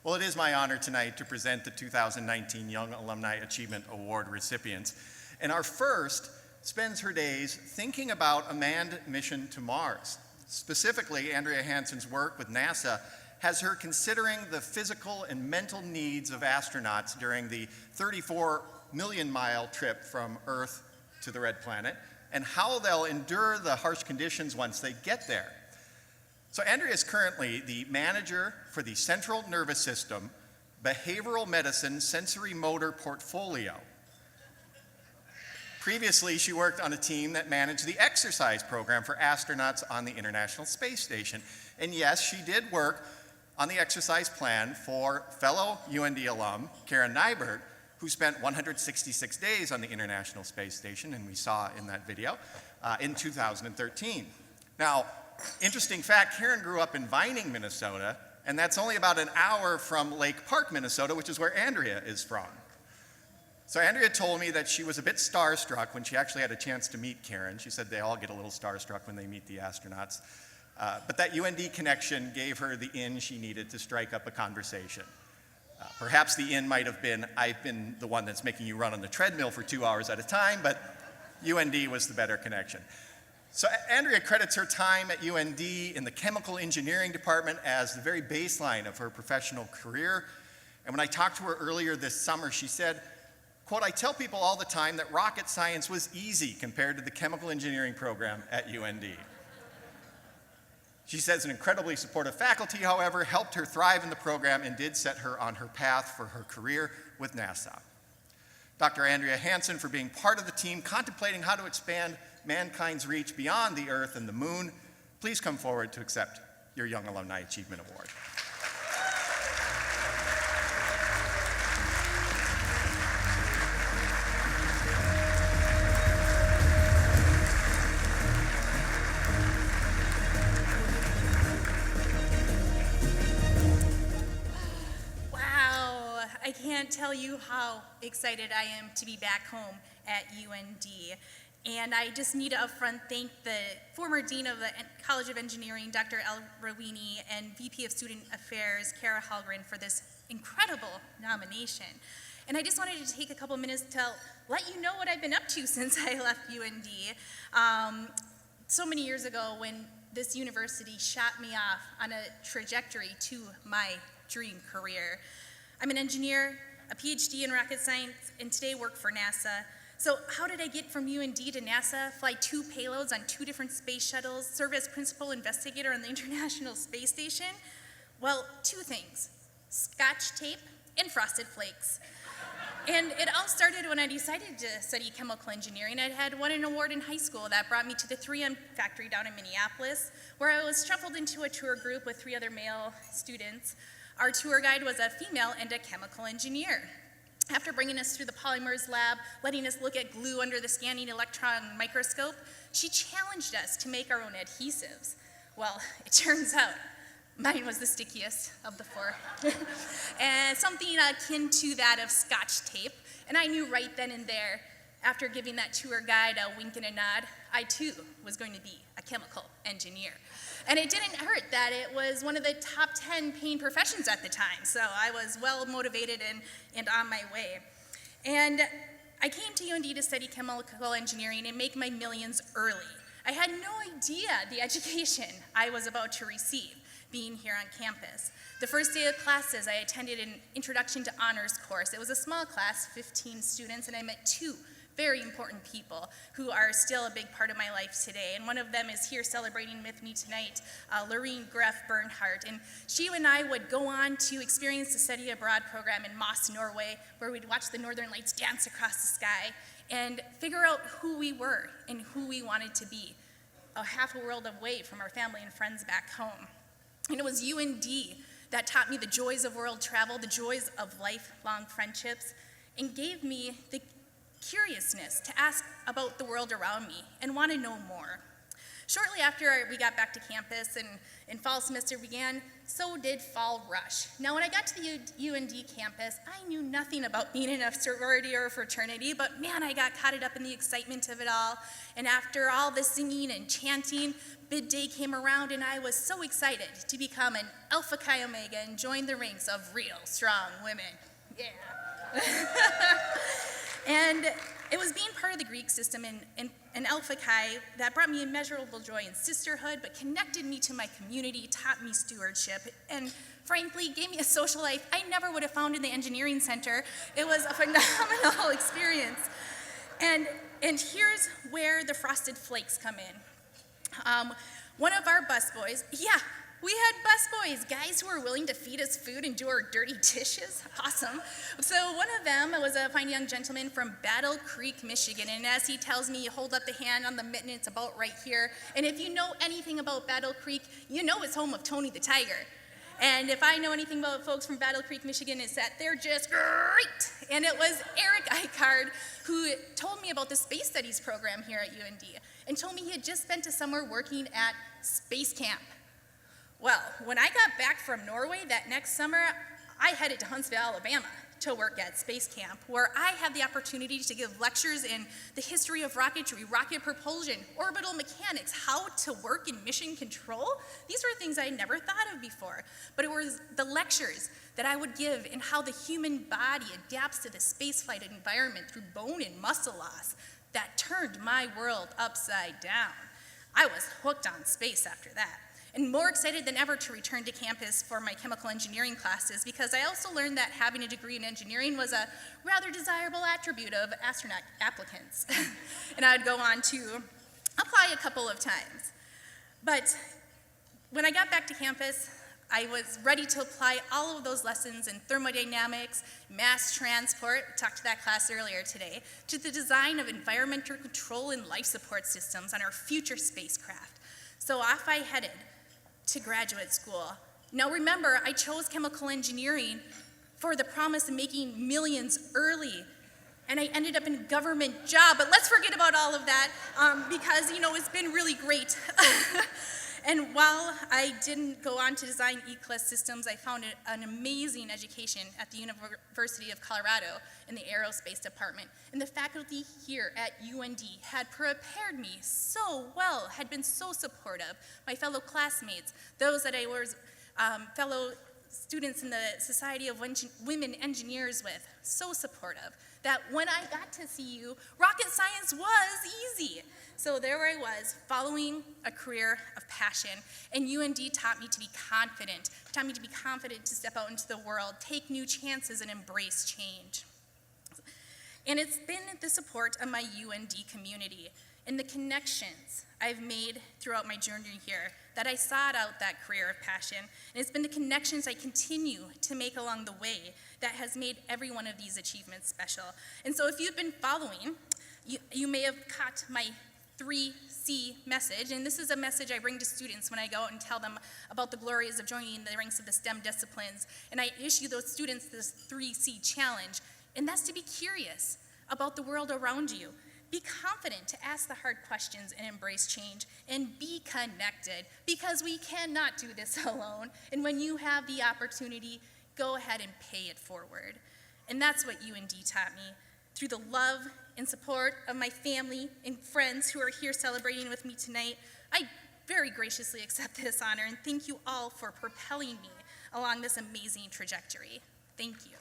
Well, it is my honor tonight to present the 2019 Young Alumni Achievement Award recipients. And our first spends her days thinking about a manned mission to Mars. Specifically, Andrea Hanson's work with NASA has her considering the physical and mental needs of astronauts during the 34 million mile trip from Earth to the Red Planet, and how they'll endure the harsh conditions once they get there. So Andrea is currently the manager for the Central Nervous System Behavioral Medicine Sensory Motor Portfolio. Previously, she worked on a team that managed the exercise program for astronauts on the International Space Station. And yes, she did work on the exercise plan for fellow UND alum Karen Nybert, who spent 166 days on the International Space Station, and we saw in that video, in 2013. Now, interesting fact, Karen grew up in Vining, Minnesota, and that's only about an hour from Lake Park, Minnesota, which is where Andrea is from. So Andrea told me that she was a bit starstruck when she actually had a chance to meet Karen. She said they all get a little starstruck when they meet the astronauts. But that UND connection gave her the in she needed to strike up a conversation. Perhaps the in might have been, I've been the one that's making you run on the treadmill for 2 hours at a time, but UND was the better connection. So Andrea credits her time at UND in the chemical engineering department as the very baseline of her professional career. And when I talked to her earlier this summer, she said, quote, "I tell people all the time that rocket science was easy compared to the chemical engineering program at UND." She says an incredibly supportive faculty, however, helped her thrive in the program and did set her on her path for her career with NASA. Dr. Andrea Hanson for being part of the team contemplating how to expand mankind's reach beyond the Earth and the Moon. Please come forward to accept your Young Alumni Achievement Award. I can't tell you how excited I am to be back home at UND. And I just need to upfront thank the former Dean of the College of Engineering, Dr. El Rawini, and VP of Student Affairs, Kara Hallgren, for this incredible nomination. And I just wanted to take a couple minutes to let you know what I've been up to since I left UND. So many years ago when this university shot me off on a trajectory to my dream career. I'm an engineer, a PhD in rocket science, and today work for NASA. So how did I get from UND to NASA, fly 2 payloads on 2 different space shuttles, serve as principal investigator on the International Space Station? Well, 2 things, Scotch tape and Frosted Flakes. And it all started when I decided to study chemical engineering. I had won an award in high school that brought me to the 3M factory down in Minneapolis, where I was shuffled into a tour group with 3 other male students. Our tour guide was a female and a chemical engineer. After bringing us through the polymers lab, letting us look at glue under the scanning electron microscope, she challenged us to make our own adhesives. Well, it turns out mine was the stickiest of the 4. And something akin to that of Scotch tape. And I knew right then and there, after giving that tour guide a wink and a nod, I too was going to be a chemical engineer. And it didn't hurt that it was one of the top 10 paying professions at the time, so I was well motivated and on my way. And I came to UND to study chemical engineering and make my millions early. I had no idea the education I was about to receive being here on campus. The first day of classes, I attended an Introduction to Honors course. It was a small class, 15 students, and I met 2 very important people who are still a big part of my life today. And one of them is here celebrating with me tonight, Lorene Greff Bernhardt. And she and I would go on to experience the study abroad program in Moss, Norway, where we'd watch the northern lights dance across the sky and figure out who we were and who we wanted to be, a half a world away from our family and friends back home. And it was UND that taught me the joys of world travel, the joys of lifelong friendships, and gave me the curiousness to ask about the world around me and want to know more. Shortly after we got back to campus and fall semester began, so did Fall Rush. Now, when I got to the UND campus, I knew nothing about being in a sorority or a fraternity, but man, I got caught up in the excitement of it all. And after all the singing and chanting, bid day came around, and I was so excited to become an Alpha Chi Omega and join the ranks of real strong women. Yeah. And it was being part of the Greek system in Alpha Chi that brought me immeasurable joy and sisterhood, but connected me to my community, taught me stewardship, and frankly, gave me a social life I never would have found in the engineering center. It was a phenomenal experience. And here's where the frosted flakes come in. One of our busboys, we had busboys, guys who were willing to feed us food and do our dirty dishes. Awesome. So one of them was a fine young gentleman from Battle Creek, Michigan, and as he tells me, hold up the hand on the mitten, it's about right here. And if you know anything about Battle Creek, you know it's home of Tony the Tiger. And if I know anything about folks from Battle Creek, Michigan, it's that they're just great. And it was Eric Eichard who told me about the space studies program here at UND and told me he had just spent a summer working at Space Camp. Well, when I got back from Norway that next summer, I headed to Huntsville, Alabama to work at Space Camp, where I had the opportunity to give lectures in the history of rocketry, rocket propulsion, orbital mechanics, how to work in mission control. These were things I had never thought of before, but it was the lectures that I would give in how the human body adapts to the spaceflight environment through bone and muscle loss that turned my world upside down. I was hooked on space after that, and more excited than ever to return to campus for my chemical engineering classes, because I also learned that having a degree in engineering was a rather desirable attribute of astronaut applicants. And I'd go on to apply a couple of times. But when I got back to campus, I was ready to apply all of those lessons in thermodynamics, mass transport, talked to that class earlier today, to the design of environmental control and life support systems on our future spacecraft. So off I headed to graduate school. Now remember, I chose chemical engineering for the promise of making millions early, and I ended up in a government job, but let's forget about all of that because, it's been really great. And while I didn't go on to design E-Class systems, I found an amazing education at the University of Colorado in the aerospace department. And the faculty here at UND had prepared me so well, had been so supportive. My fellow classmates, those that I was fellow students in the Society of Women Engineers with, so supportive, that when I got to CU, rocket science was easy. So there I was, following a career of passion, and UND taught me to be confident, to step out into the world, take new chances, and embrace change. And it's been the support of my UND community and the connections I've made throughout my journey here that I sought out that career of passion. And it's been the connections I continue to make along the way that has made every one of these achievements special. And so if you've been following, you may have caught my 3C message, and this is a message I bring to students when I go out and tell them about the glories of joining the ranks of the STEM disciplines, and I issue those students this 3C challenge, and that's to be curious about the world around you. Be confident to ask the hard questions and embrace change, and be connected, because we cannot do this alone, and when you have the opportunity, go ahead and pay it forward. And that's what UND taught me, through the love and support of my family and friends who are here celebrating with me tonight. I very graciously accept this honor, and thank you all for propelling me along this amazing trajectory. Thank you.